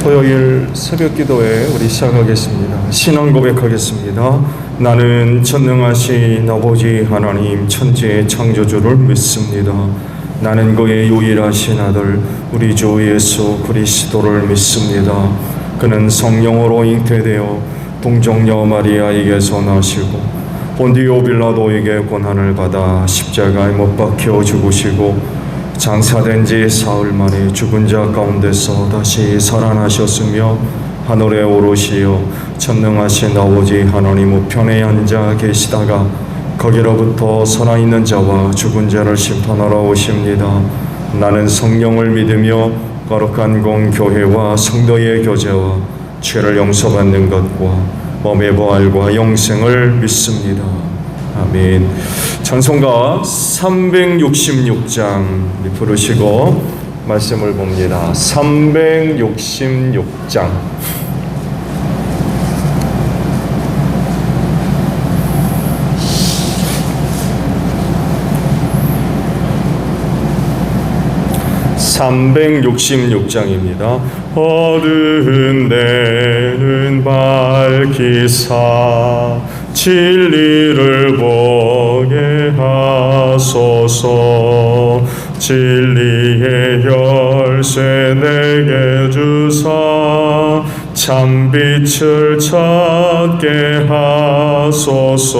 토요일 새벽 기도회 우리 시작하겠습니다. 신앙 고백하겠습니다. 나는 전능하신 아버지 하나님 천지의 창조주를 믿습니다. 나는 그의 유일하신 아들 우리 주 예수 그리스도를 믿습니다. 그는 성령으로 잉태되어 동정녀 마리아에게서 나시고 본디오 빌라도에게 고난을 받아 십자가에 못 박혀 죽으시고 장사된 지 사흘 만에 죽은 자 가운데서 다시 살아나셨으며 하늘에 오르시어 전능하신 아버지 하나님 우편에 앉아 계시다가 거기로부터 살아있는 자와 죽은 자를 심판하러 오십니다. 나는 성령을 믿으며 거룩한 공교회와 성도의 교제와 죄를 용서받는 것과 몸의 부활과 영생을 믿습니다. 아멘. 찬송가 366장 부르시고 말씀을 봅니다. 366장. (366장입니다) 어두운 데는 밝히사 진리를 보게 하소서. 진리의 열쇠 내게 주사 참빛을 찾게 하소서.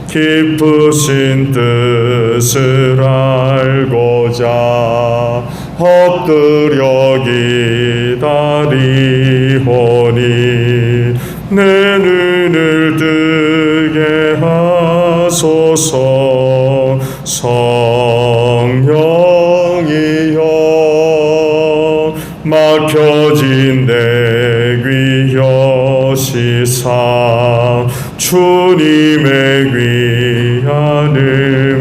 깊으신 뜻을 알고자 엎드려 기다리오니 내 눈을 뜨게 하소서. 성령이여 막혀진 내 귀 여시사 주님의 귀한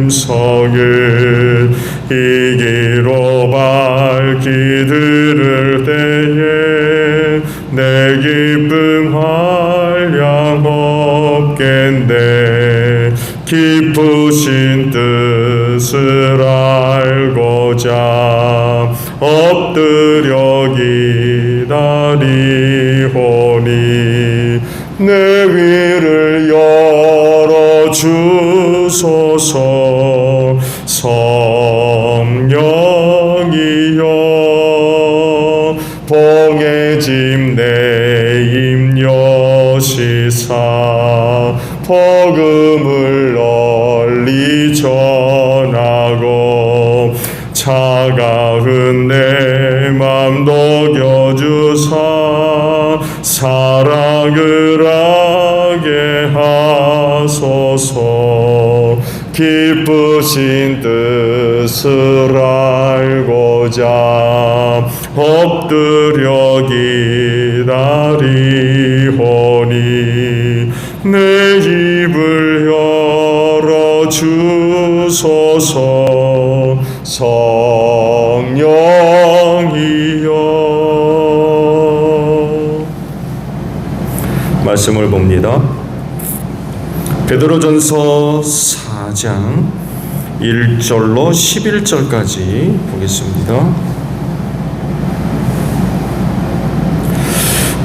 음성을 이 귀로 밝히 들을 때에 내 기쁨 한량 없겠네. 깊으신 뜻을 알고자 엎드려 기다리오니 내 귀를 열어주소서. 성령이여 봉해짐 내 입 여시사 복음을 널리 전하고 차가운 내 맘 녹여주사 사랑을 하게 하소서. 깊으신 뜻을 알고자 엎드려 기다리오니 내 입을 열어주소서. 성령이여. 말씀을 봅니다. 베드로전서 4장 1절로 11절까지 보겠습니다.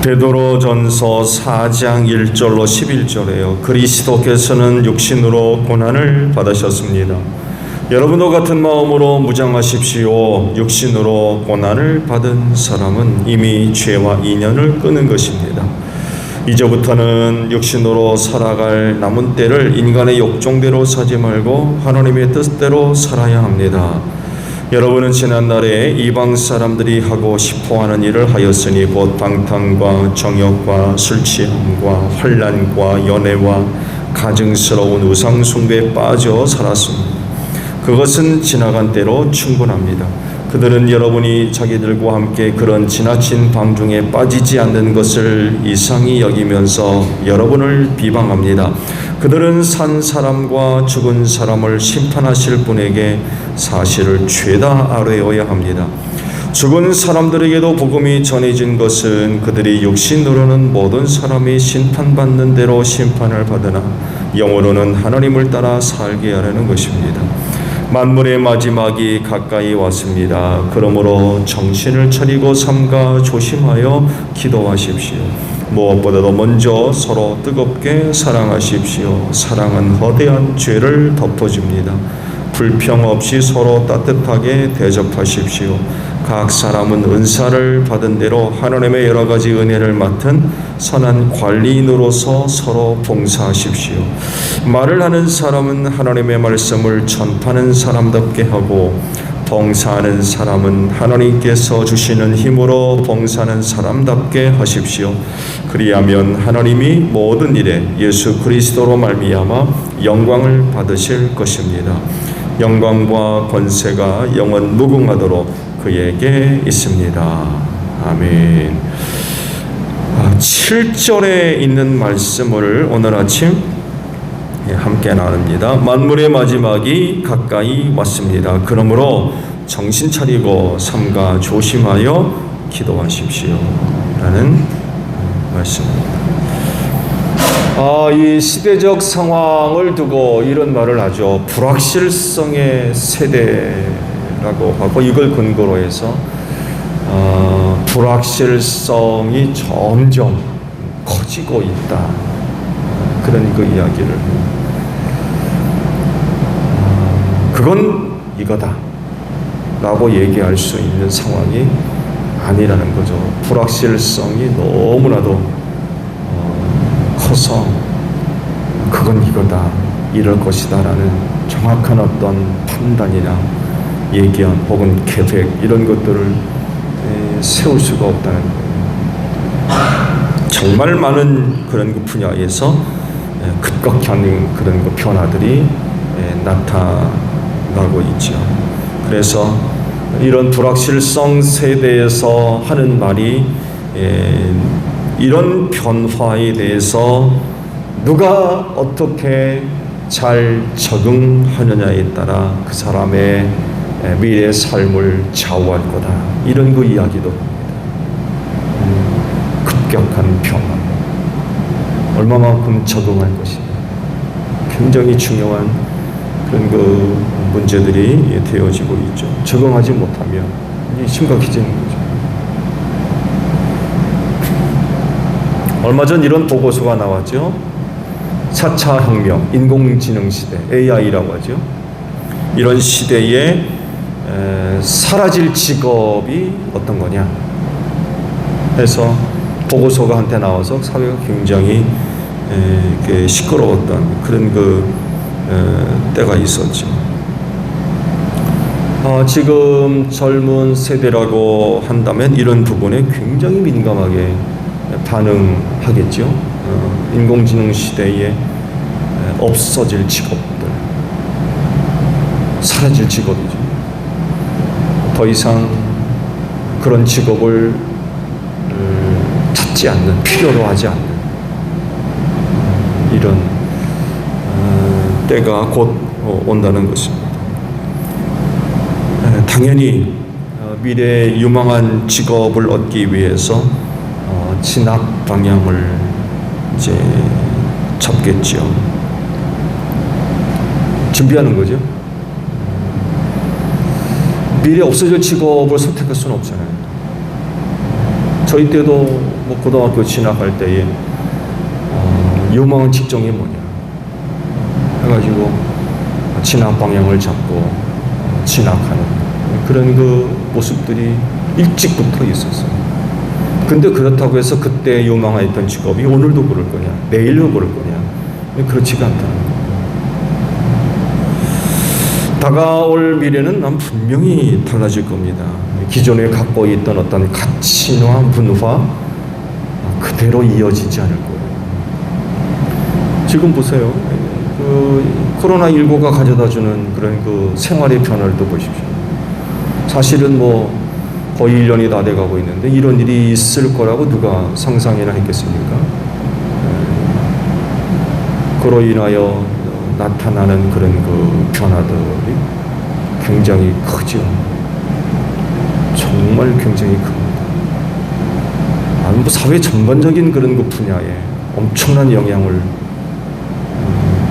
베드로전서 4장 1절로 11절에요. 그리스도께서는 육신으로 고난을 받으셨습니다. 여러분도 같은 마음으로 무장하십시오. 육신으로 고난을 받은 사람은 이미 죄와 인연을 끊은 것입니다. 이제부터는 육신으로 살아갈 남은 때를 인간의 욕정대로 사지 말고 하나님의 뜻대로 살아야 합니다. 여러분은 지난날에 이방 사람들이 하고 싶어하는 일을 하였으니 곧 방탕과 정욕과 술취함과 환난과 연애와 가증스러운 우상 숭배에 빠져 살았습니다. 그것은 지나간 때로 충분합니다. 그들은 여러분이 자기들과 함께 그런 지나친 방중에 빠지지 않는 것을 이상히 여기면서 여러분을 비방합니다. 그들은 산 사람과 죽은 사람을 심판하실 분에게 사실을 죄다 아뢰어야 합니다. 죽은 사람들에게도 복음이 전해진 것은 그들이 육신으로는 모든 사람이 심판받는 대로 심판을 받으나 영으로는 하나님을 따라 살게 하려는 것입니다. 만물의 마지막이 가까이 왔습니다. 그러므로 정신을 차리고 삼가 조심하여 기도하십시오. 무엇보다도 먼저 서로 뜨겁게 사랑하십시오. 사랑은 거대한 죄를 덮어줍니다. 불평 없이 서로 따뜻하게 대접하십시오. 각 사람은 은사를 받은 대로 하나님의 여러 가지 은혜를 맡은 선한 관리인으로서 서로 봉사하십시오. 말을 하는 사람은 하나님의 말씀을 전파하는 사람답게 하고, 봉사하는 사람은 하나님께서 주시는 힘으로 봉사하는 사람답게 하십시오. 그리하면 하나님이 모든 일에 예수 그리스도로 말미암아 영광을 받으실 것입니다. 영광과 권세가 영원 무궁하도록 그에게 있습니다. 아멘. 7절에 있는 말씀을 오늘 아침 함께 나눕니다. 만물의 마지막이 가까이 왔습니다. 그러므로 정신 차리고 삼가 조심하여 기도하십시오. 라는 말씀입니다. 이 시대적 상황을 두고 이런 말을 하죠. 불확실성의 세대라고 하고, 이걸 근거로 해서 불확실성이 점점 커지고 있다. 그런 그 이야기를. 그건 이거다 라고 얘기할 수 있는 상황이 아니라는 거죠. 불확실성이 너무나도 커서 그건 이거다, 이럴 것이다 라는 정확한 어떤 판단이나 예견 혹은 계획, 이런 것들을 세울 수가 없다는 거예요. 정말 많은 그런 그 분야에서 급격한 그런 그 변화들이 나타나고 있죠. 그래서 이런 불확실성 세대에서 하는 말이, 이런 변화에 대해서 누가 어떻게 잘 적응하느냐에 따라 그 사람의 미래 삶을 좌우할 거다, 이런 그 이야기도 합니다. 급격한 변화, 얼마만큼 적응할 것이냐, 굉장히 중요한 그런 그 문제들이 되어지고 있죠. 적응하지 못하면 심각해지는 거죠. 얼마 전 이런 보고서가 나왔죠. 4차 혁명, 인공지능 시대, AI라고 하죠. 이런 시대에 사라질 직업이 어떤 거냐 해서 보고서가 한테 나와서 사회가 굉장히 시끄러웠던 그런 그 때가 있었죠. 지금 젊은 세대라고 한다면 이런 부분에 굉장히 민감하게 반응하겠죠. 인공지능 시대에 없어질 직업들, 사라질 직업이죠. 더 이상 그런 직업을 찾지 않는, 필요로 하지 않는 이런 때가 곧 온다는 것입니다. 당연히 미래에 유망한 직업을 얻기 위해서 진학 방향을 이제 잡겠죠. 준비하는 거죠. 미래 없어질 직업을 선택할 수는 없잖아요. 저희 때도 뭐 고등학교 진학할 때에 유망한 직종이 뭐냐 해가지고 진학 방향을 잡고 진학하는 그런 그 모습들이 일찍부터 있었어요. 근데 그렇다고 해서 그때 유망했던 직업이 오늘도 그럴 거냐, 내일도 그럴 거냐, 그렇지가 않다는 거예요. 다가올 미래는 난 분명히 달라질 겁니다. 기존에 갖고 있던 어떤 가치나 문화 그대로 이어지지 않을 거예요. 지금 보세요. 코로나19가 가져다주는 그런 그 생활의 변화를 또 보십시오. 사실은 뭐 거의 1년이 다 돼가고 있는데 이런 일이 있을 거라고 누가 상상이나 했겠습니까? 그로 인하여 나타나는 그런 그 변화들이 굉장히 크죠. 정말 굉장히 큽니다. 뭐 사회 전반적인 그런 그 분야에 엄청난 영향을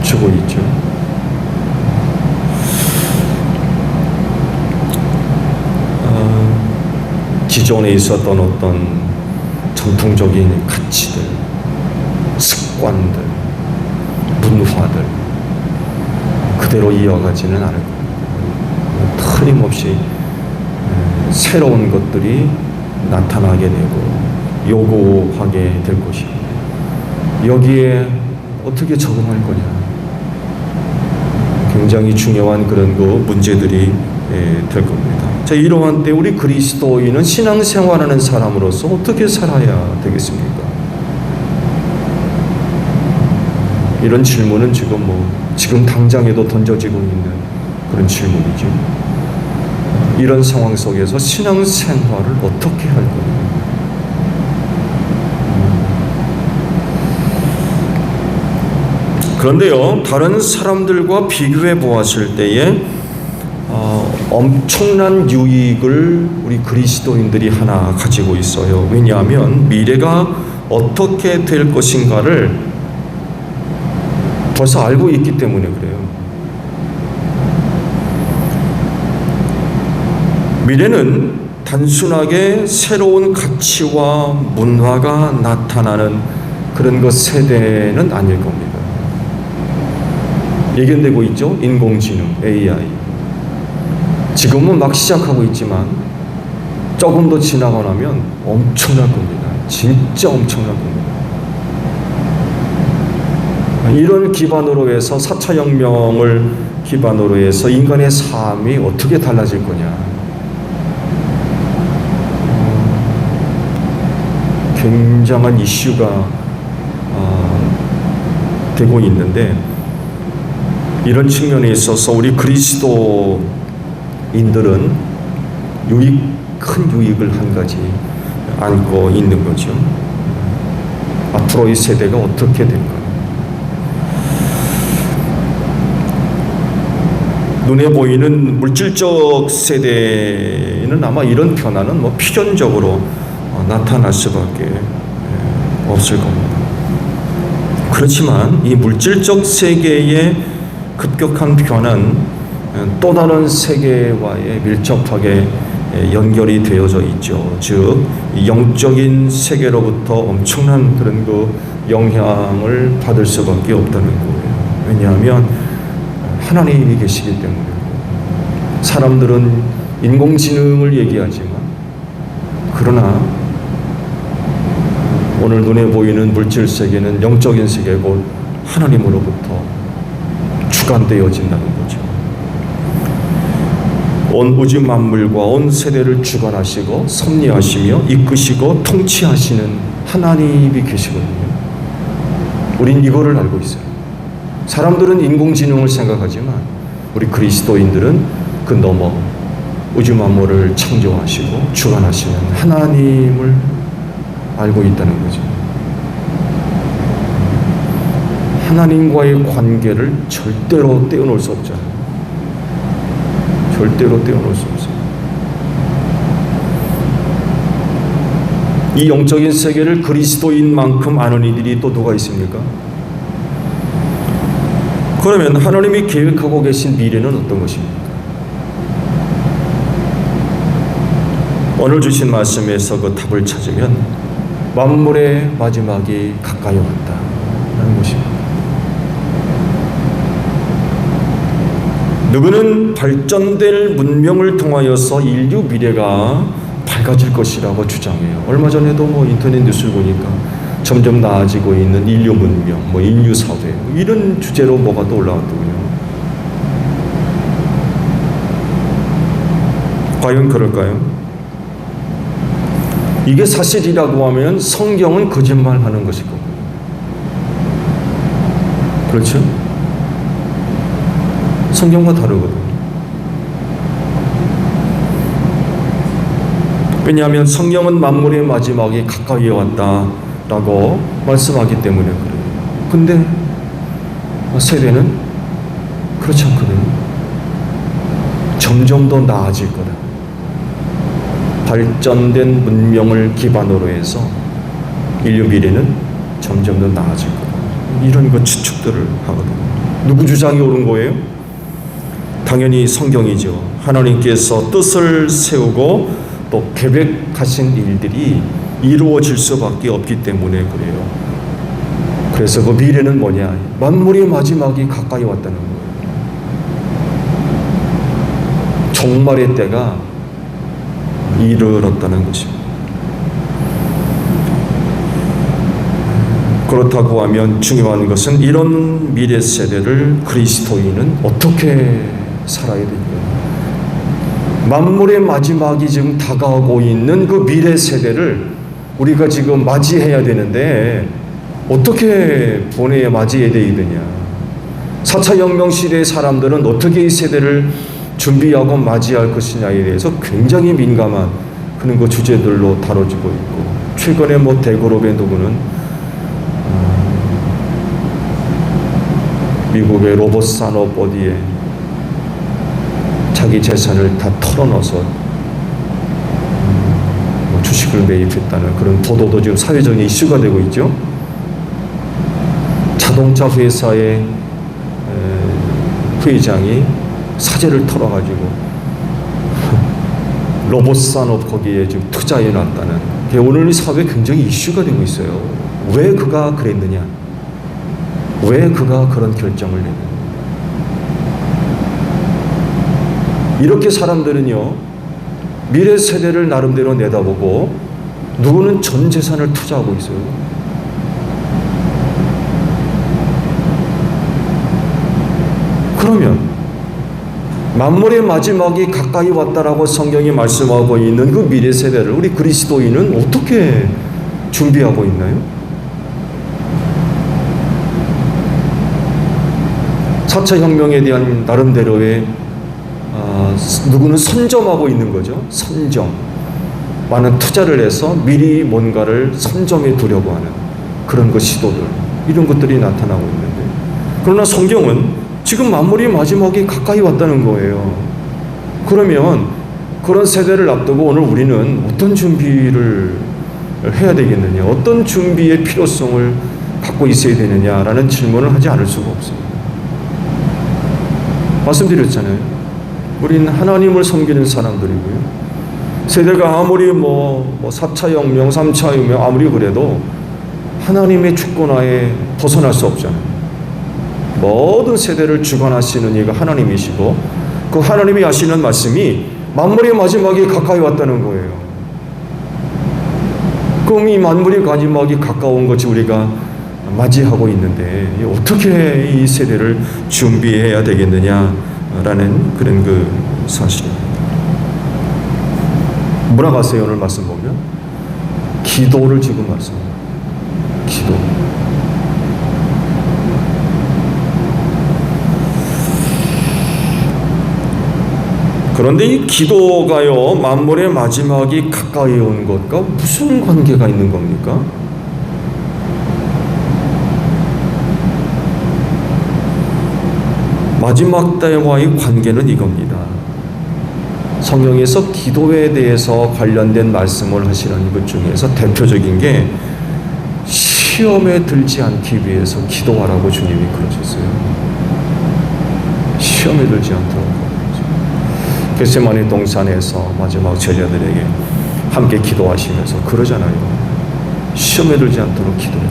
주고 있죠. 기존에 있었던 어떤 전통적인 가치들, 습관들, 문화들 그대로 이어가지는 않을 겁니다. 틀림없이 새로운 것들이 나타나게 되고 요구하게 될 것이고, 여기에 어떻게 적응할 거냐, 굉장히 중요한 그런 문제들이 될 겁니다. 자, 이러한 때 우리 그리스도인은 신앙생활하는 사람으로서 어떻게 살아야 되겠습니까? 이런 질문은 지금 당장에도 던져지고 있는 그런 질문이죠. 이런 상황 속에서 신앙생활을 어떻게 할 거냐. 그런데요, 다른 사람들과 비교해 보았을 때에 엄청난 유익을 우리 그리스도인들이 하나 가지고 있어요. 왜냐하면 미래가 어떻게 될 것인가를 벌써 알고 있기 때문에 그래요. 미래는 단순하게 새로운 가치와 문화가 나타나는 그런 세대는 아닐 겁니다. 예견되고 있죠? 인공지능, AI. 지금은 막 시작하고 있지만 조금 더 지나고 나면 엄청날 겁니다. 진짜 엄청날 겁니다. 이런 기반으로 해서 4차 혁명을 기반으로 해서 인간의 삶이 어떻게 달라질 거냐. 굉장한 이슈가 되고 있는데, 이런 측면에 있어서 우리 그리스도인들은 큰 유익을 한 가지 안고 있는 거죠. 앞으로의 세대가 어떻게 될까? 눈에 보이는 물질적 세대는 아마 이런 변화는 필연적으로 나타날 수밖에 없을 겁니다. 그렇지만 이 물질적 세계의 급격한 변화는 또 다른 세계와의 밀접하게 연결이 되어져 있죠. 즉 영적인 세계로부터 엄청난 그런 영향을 받을 수밖에 없다는 거예요. 왜냐하면 하나님이 계시기 때문에. 사람들은 인공지능을 얘기하지만, 그러나 오늘 눈에 보이는 물질 세계는 영적인 세계고 하나님으로부터 주관되어진다는 거죠. 온 우주 만물과 온 세대를 주관하시고 섭리하시며 이끄시고 통치하시는 하나님이 계시거든요. 우린 이거를 알고 있어요. 사람들은 인공지능을 생각하지만 우리 그리스도인들은 그 너머 우주 만물을 창조하시고 주관하시는 하나님을 알고 있다는 거죠. 하나님과의 관계를 절대로 떼어놓을 수 없잖아요. 절대로 떼어놓을 수 없어요. 이 영적인 세계를 그리스도인만큼 아는 이들이 또 누가 있습니까? 그러면 하나님이 계획하고 계신 미래는 어떤 것입니까? 오늘 주신 말씀에서 그 답을 찾으면 만물의 마지막이 가까이 왔다는 것입니다. 누구는 발전될 문명을 통하여서 인류 미래가 밝아질 것이라고 주장해요. 얼마 전에도 인터넷 뉴스를 보니까 점점 나아지고 있는 인류 문명, 인류 사회, 이런 주제로 뭐가 또 올라왔더군요. 과연 그럴까요? 이게 사실이라고 하면 성경은 거짓말하는 것일 겁니다. 그렇죠? 성경과 다르거든요. 왜냐하면 성경은 만물의 마지막이 가까이 왔다라고 말씀하기 때문에 그래요. 근데 세대는 그렇지 않거든요. 점점 더 나아질 거다. 발전된 문명을 기반으로 해서 인류 미래는 점점 더 나아질 거다. 이런 추측들을 하거든요. 누구 주장이 옳은 거예요? 당연히 성경이죠. 하나님께서 뜻을 세우고 또 또 계획하신 일들이 이루어질 수밖에 없기 때문에 그래요. 그래서 그 미래는 뭐냐? 만물의 마지막이 가까이 왔다는 거예요. 종말의 때가 이르렀다는 것입니다. 그렇다고 하면 중요한 것은 이런 미래 세대를 그리스도인은 어떻게 살아야 될까요? 만물의 마지막이 지금 다가오고 있는 그 미래 세대를 우리가 지금 맞이해야 되는데 어떻게 보내야 맞이해야 되느냐? 4차 혁명 시대의 사람들은 어떻게 이 세대를 준비하고 맞이할 것이냐에 대해서 굉장히 민감한 그런 그 주제들로 다뤄지고 있고, 최근에 대그룹의 누구는 미국의 로봇 산업 어디에 자기 재산을 다 털어넣어서 주식을 매입했다는 그런 보도도 지금 사회적인 이슈가 되고 있죠. 자동차 회사의 회장이 사재를 털어가지고 로봇 산업 거기에 지금 투자해 놨다는 게 오늘 이 사회에 굉장히 이슈가 되고 있어요. 왜 그가 그랬느냐? 왜 그가 그런 결정을 내느냐? 이렇게 사람들은요, 미래 세대를 나름대로 내다보고 누구는 전 재산을 투자하고 있어요. 그러면 만물의 마지막이 가까이 왔다라고 성경이 말씀하고 있는 그 미래 세대를 우리 그리스도인은 어떻게 준비하고 있나요? 4차 혁명에 대한 나름대로의 누구는 선점하고 있는 거죠. 선점. 많은 투자를 해서 미리 뭔가를 선점해 두려고 하는 그런 그 시도들, 이런 것들이 나타나고 있는데, 그러나 성경은 지금 만물의 마지막이 가까이 왔다는 거예요. 그러면 그런 세대를 앞두고 오늘 우리는 어떤 준비를 해야 되겠느냐, 어떤 준비의 필요성을 갖고 있어야 되느냐라는 질문을 하지 않을 수가 없어요. 말씀드렸잖아요. 우리는 하나님을 섬기는 사람들이고요. 세대가 아무리 4차 혁명, 3차 혁명 아무리 그래도 하나님의 주권하에 벗어날 수 없잖아요. 모든 세대를 주관하시는 이가 하나님이시고, 그 하나님이 하시는 말씀이 만물의 마지막이 가까이 왔다는 거예요. 그럼 이 만물의 마지막이 가까운 것이 우리가 맞이하고 있는데 어떻게 이 세대를 준비해야 되겠느냐라는 그런 그 사실입니다. 뭐라고 하세요? 오늘 말씀 보면 기도를 지금 말씀합니다. 기도. 그런데 이 기도가요, 만물의 마지막이 가까이 온 것과 무슨 관계가 있는 겁니까? 마지막 때와의 관계는 이겁니다. 성경에서 기도에 대해서 관련된 말씀을 하시는 것 중에서 대표적인 게 시험에 들지 않기 위해서 기도하라고 주님이 그러셨어요. 시험에 들지 않도록. 겟세마네 동산에서 마지막 제자들에게 함께 기도하시면서 그러잖아요. 시험에 들지 않도록 기도해.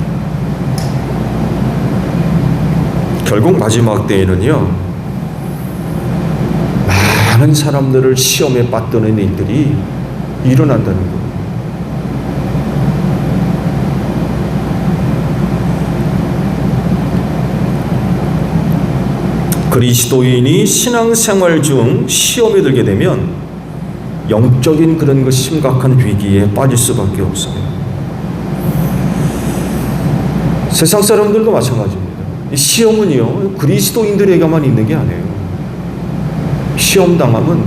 결국 마지막 때에는요, 많은 사람들을 시험에 빠뜨리는 일들이 일어난다는 거예요. 그리스도인이 신앙생활 중 시험에 들게 되면 영적인 그런 그 심각한 위기에 빠질 수밖에 없어요. 세상 사람들도 마찬가지입니다. 이 시험은요, 그리스도인들에게만 있는 게 아니에요. 시험 당함은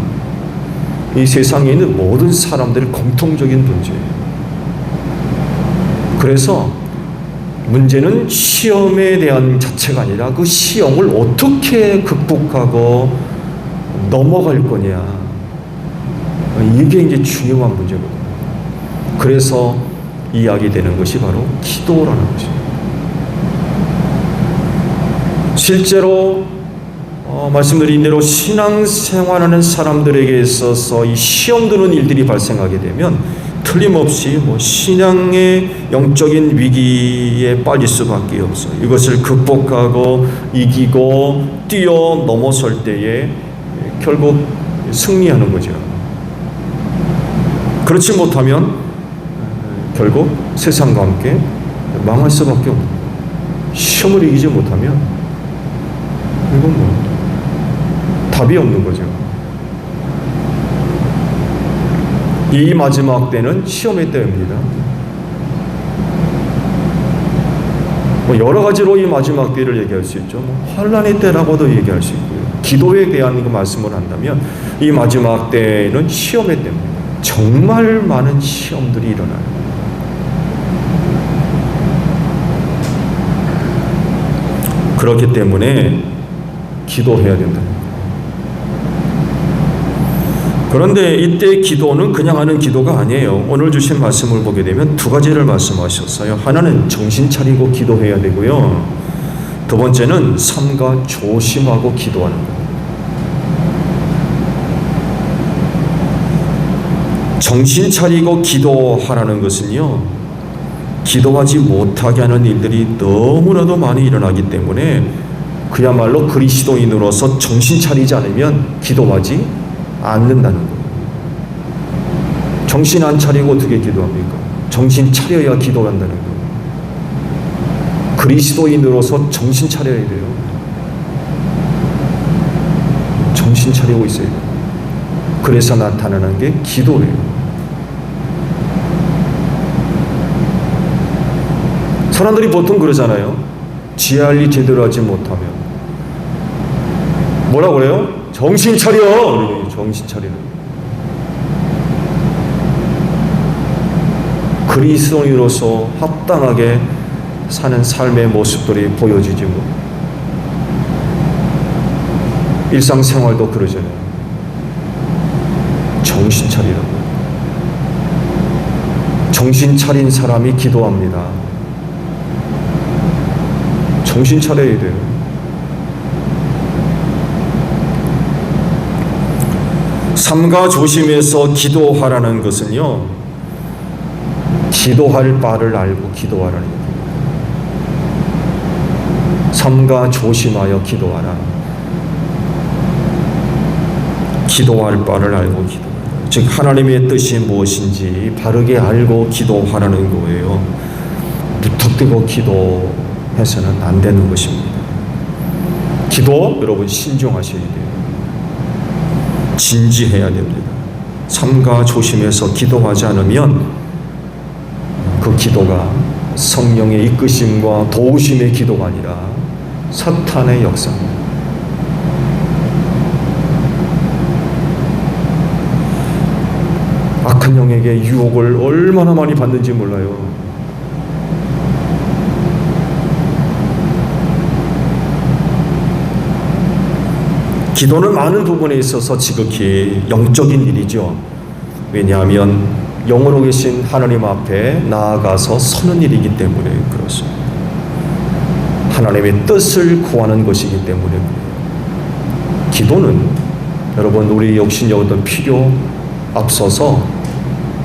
이 세상에 있는 모든 사람들의 공통적인 문제예요. 그래서 문제는 시험에 대한 자체가 아니라 그 시험을 어떻게 극복하고 넘어갈 거냐, 이게 이제 중요한 문제거든요. 그래서 이야기되는 것이 바로 기도라는 것입니다. 실제로 말씀드린 대로 신앙생활하는 사람들에게 있어서 이 시험 드는 일들이 발생하게 되면 틀림없이 신앙의 영적인 위기에 빠질 수밖에 없어요. 이것을 극복하고 이기고 뛰어넘어설 때에 결국 승리하는 거죠. 그렇지 못하면 결국 세상과 함께 망할 수밖에 없는 거예요. 시험을 이기지 못하면 이건 답이 없는 거죠. 이 마지막 때는 시험의 때입니다. 여러 가지로 이 마지막 때를 얘기할 수 있죠. 환난의 때라고도 얘기할 수 있고요. 기도에 대한 그 말씀을 한다면 이 마지막 때는 시험의 때입니다. 정말 많은 시험들이 일어나요. 그렇기 때문에 기도해야 된다. 그런데 이때 기도는 그냥 하는 기도가 아니에요. 오늘 주신 말씀을 보게 되면 두 가지를 말씀하셨어요. 하나는 정신 차리고 기도해야 되고요. 두 번째는 삼가 조심하고 기도하는 거예요. 정신 차리고 기도하라는 것은요, 기도하지 못하게 하는 일들이 너무나도 많이 일어나기 때문에 그야말로 그리스도인으로서 정신 차리지 않으면 기도하지 않는다는 거예요. 정신 안 차리고 어떻게 기도합니까? 정신 차려야 기도한다는 거예요. 그리스도인으로서 정신 차려야 돼요. 정신 차리고 있어야 돼요. 그래서 나타나는 게 기도예요. 사람들이 보통 그러잖아요. 지혜할 일 제대로 하지 못하면 뭐라 그래요? 정신 차려! 정신 차리는. 그리스도인으로서 합당하게 사는 삶의 모습들이 보여지지 뭐. 일상생활도 그러잖아요. 정신 차리라고. 정신 차린 사람이 기도합니다. 정신 차려야 돼요. 삼가 조심해서 기도하라는 것은요, 기도할 바를 알고 기도하라는 거예요. 삼가 조심하여 기도하라. 기도할 바를 알고 기도하라. 즉 하나님의 뜻이 무엇인지 바르게 알고 기도하라는 거예요. 무턱대고 기도해서는 안 되는 것입니다. 기도 여러분 신중하셔야 돼요. 진지해야 됩니다. 삼가 조심해서 기도하지 않으면 그 기도가 성령의 이끄심과 도우심의 기도가 아니라 사탄의 역사입니다. 악한 영에게 유혹을 얼마나 많이 받는지 몰라요. 기도는 많은 부분에 있어서 지극히 영적인 일이죠. 왜냐하면 영으로 계신 하나님 앞에 나아가서 서는 일이기 때문에 그렇습니다. 하나님의 뜻을 구하는 것이기 때문에 그래요. 기도는 여러분 우리 육신의 어떤 필요 앞서서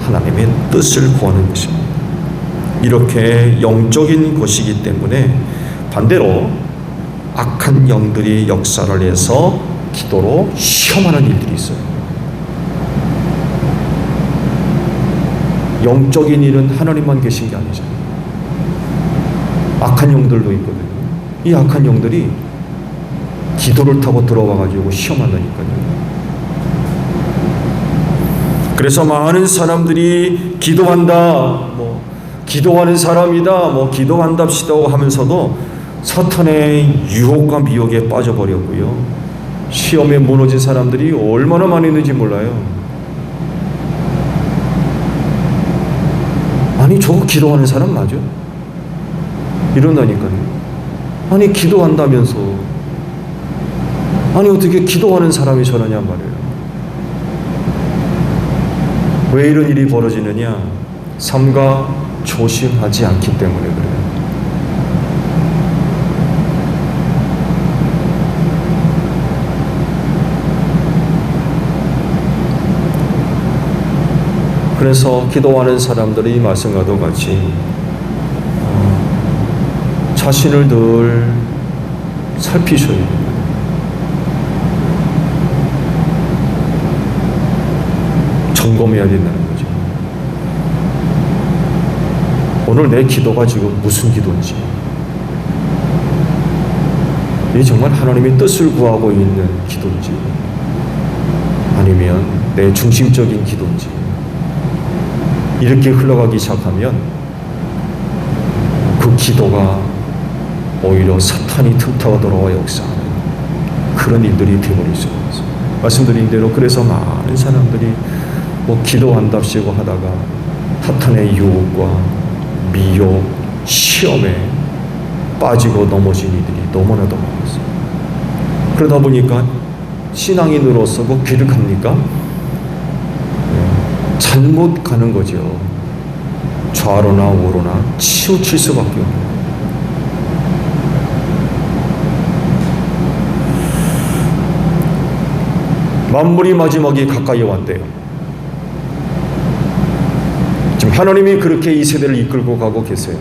하나님의 뜻을 구하는 것입니다. 이렇게 영적인 것이기 때문에 반대로 악한 영들이 역사를 해서 기도로 시험하는 일들이 있어요. 영적인 일은 하나님만 계신 게 아니잖아요. 악한 영들도 있거든요. 이 악한 영들이 기도를 타고 들어와가지고 시험한다니까요. 그래서 많은 사람들이 기도한다, 기도하는 사람이다, 기도한답시다 하면서도 사탄의 유혹과 미혹에 빠져버렸고요. 시험에 무너진 사람들이 얼마나 많이 있는지 몰라요. 아니 저거 기도하는 사람 맞아? 이런다니까요. 아니 기도한다면서 아니 어떻게 기도하는 사람이 저러냐 말이에요. 왜 이런 일이 벌어지느냐? 삼가 조심하지 않기 때문에 그래요. 그래서 기도하는 사람들이 이 말씀과도 같이 자신을 늘 살피셔야 됩니다. 점검해야 된다는 거죠. 오늘 내 기도가 지금 무슨 기도인지, 이 정말 하나님의 뜻을 구하고 있는 기도인지, 아니면 내 중심적인 기도인지, 이렇게 흘러가기 시작하면 그 기도가 오히려 사탄이 틈타고 돌아와 역사하는 그런 일들이 되어버릴 수 있어요. 말씀드린 대로 그래서 많은 사람들이 기도한답시고 하다가 사탄의 유혹과 미혹, 시험에 빠지고 넘어진 이들이 너무나도 많았어요. 그러다 보니까 신앙인으로서 그 길을 갑니까? 잘못 가는 거죠. 좌로나 우로나 치우칠 수밖에 없는. 만물이 마지막이 가까이 왔대요. 지금 하나님이 그렇게 이 세대를 이끌고 가고 계세요.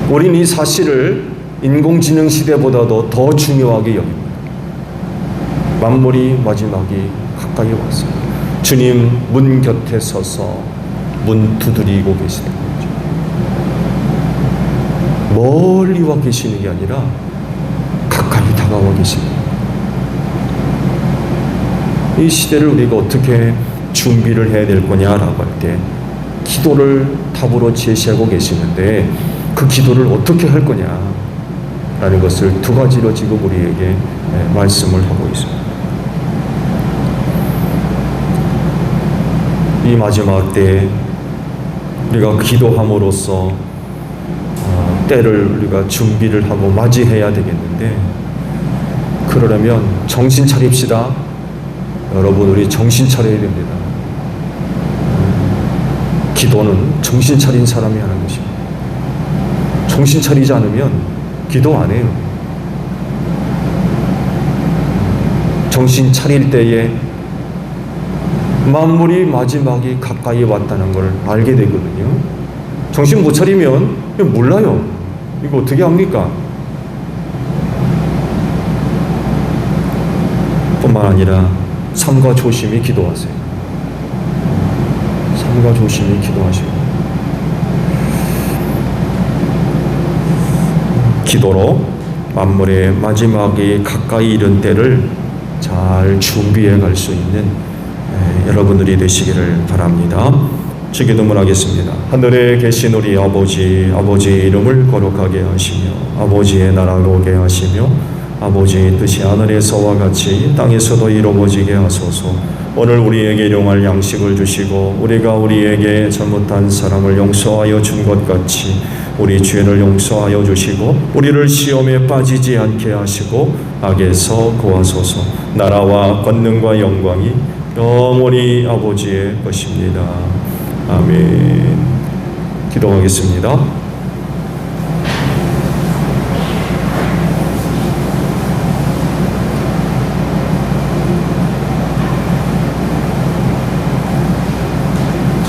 우린 이 사실을 인공지능 시대보다도 더 중요하게 여깁니다. 만물이 마지막이 가까이 왔어요. 주님 문 곁에 서서 문 두드리고 계시는 거죠. 멀리 와 계시는 게 아니라 가까이 다가와 계십니다. 이 시대를 우리가 어떻게 준비를 해야 될 거냐라고 할 때 기도를 답으로 제시하고 계시는데, 그 기도를 어떻게 할 거냐라는 것을 두 가지로 지금 우리에게 말씀을 하고 있습니다. 이 마지막 때에 우리가 기도함으로써 때를 우리가 준비를 하고 맞이해야 되겠는데, 그러려면 정신 차립시다. 여러분, 우리 정신 차려야 됩니다. 기도는 정신 차린 사람이 하는 것입니다. 정신 차리지 않으면 기도 안 해요. 정신 차릴 때에 만물이 마지막이 가까이 왔다는 걸 알게 되거든요. 정신 못 차리면 몰라요. 이거 어떻게 합니까? 뿐만 아니라 삼가 조심히 기도하세요. 삼가 조심히 기도하시고, 기도로 만물의 마지막이 가까이 이른 때를 잘 준비해 갈 수 있는 여러분들이 되시기를 바랍니다. 주기도문 하겠습니다. 하늘에 계신 우리 아버지, 아버지의 이름을 거룩하게 하시며 아버지의 나라가 오게 하시며 아버지의 뜻이 하늘에서와 같이 땅에서도 이루어지게 하소서. 오늘 우리에게 일용할 양식을 주시고 우리가 우리에게 잘못한 사람을 용서하여 준 것 같이 우리 죄를 용서하여 주시고 우리를 시험에 빠지지 않게 하시고 악에서 구하소서. 나라와 권능과 영광이 영원히 아버지의 것입니다. 아멘. 기도하겠습니다.